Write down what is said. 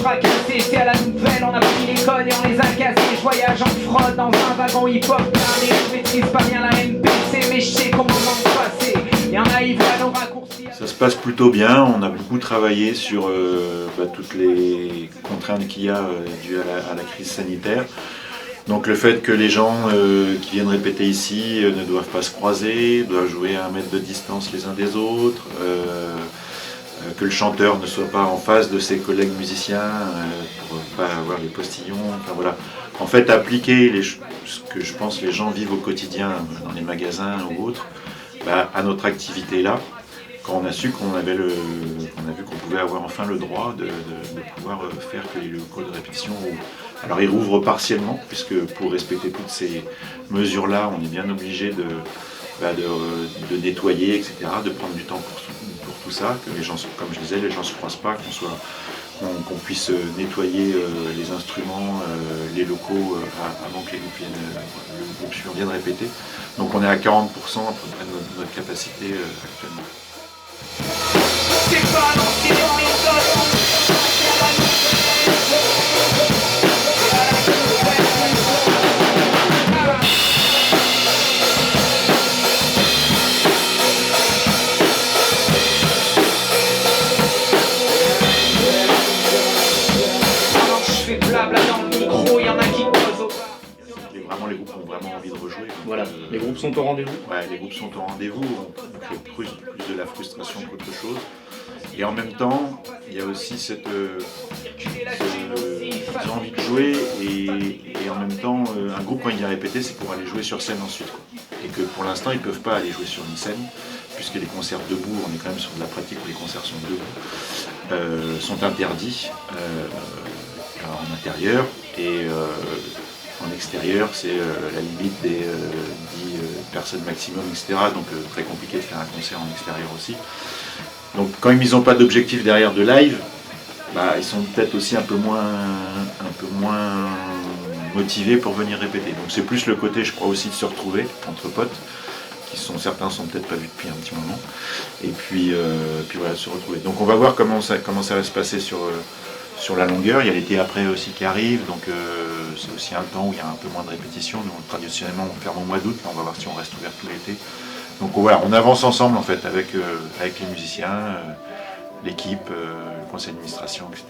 fracassés, c'est à la nouvelle, on a pris les codes et on les a cassés. Je voyage en fraude dans un wagon hip-hop blindé. Je maîtrise pas bien la MPC, mais je sais comment m'en passer. Y'en a, ils voient nos raccourcis. Ça se passe plutôt bien, on a beaucoup travaillé sur toutes les contraintes qu'il y a dues à la crise sanitaire. Donc le fait que les gens qui viennent répéter ici ne doivent pas se croiser, doivent jouer à 1 mètre de distance les uns des autres, que le chanteur ne soit pas en face de ses collègues musiciens pour ne pas avoir les postillons, enfin voilà. En fait, appliquer ce que je pense les gens vivent au quotidien dans les magasins ou autres, à notre activité là, quand on a su qu'on a vu qu'on pouvait avoir enfin le droit de pouvoir faire que les locaux de répétition, alors ils rouvrent partiellement, puisque pour respecter toutes ces mesures-là, on est bien obligé de nettoyer, etc., de prendre du temps pour tout ça, que les gens, comme je disais, les gens ne se croisent pas, qu'on puisse nettoyer les instruments, les locaux avant que le groupe suivant vienne répéter. Donc on est à 40% à peu près de notre capacité actuellement. C'est pas l'ancienne méthode. Je fais blabla dans le micro, y'en a qui posent au bar. Les groupes ont vraiment envie de rejouer. Donc, Voilà, les groupes sont au rendez-vous. Ouais, les groupes sont au rendez-vous, on fait plus de la frustration qu'autre chose. Et en même temps, il y a aussi ils ont envie de jouer et en même temps, un groupe quand il vient répéter, c'est pour aller jouer sur scène ensuite. Et que pour l'instant, ils ne peuvent pas aller jouer sur une scène, puisque les concerts debout, on est quand même sur de la pratique où les concerts sont debout, sont interdits en intérieur. Et en extérieur, c'est la limite des 10 personnes maximum, etc. Donc très compliqué de faire un concert en extérieur aussi. Donc quand ils n'ont pas d'objectif derrière de live, ils sont peut-être aussi un peu moins motivés pour venir répéter. Donc c'est plus le côté, je crois, aussi de se retrouver entre potes, certains sont peut-être pas vus depuis un petit moment, et puis voilà, se retrouver. Donc on va voir comment ça va se passer sur la longueur. Il y a l'été après aussi qui arrive, donc c'est aussi un temps où il y a un peu moins de répétitions. Nous, traditionnellement, on ferme au mois d'août, on va voir si on reste ouvert tout l'été. Donc voilà, on avance ensemble en fait avec les musiciens, l'équipe, le conseil d'administration, etc.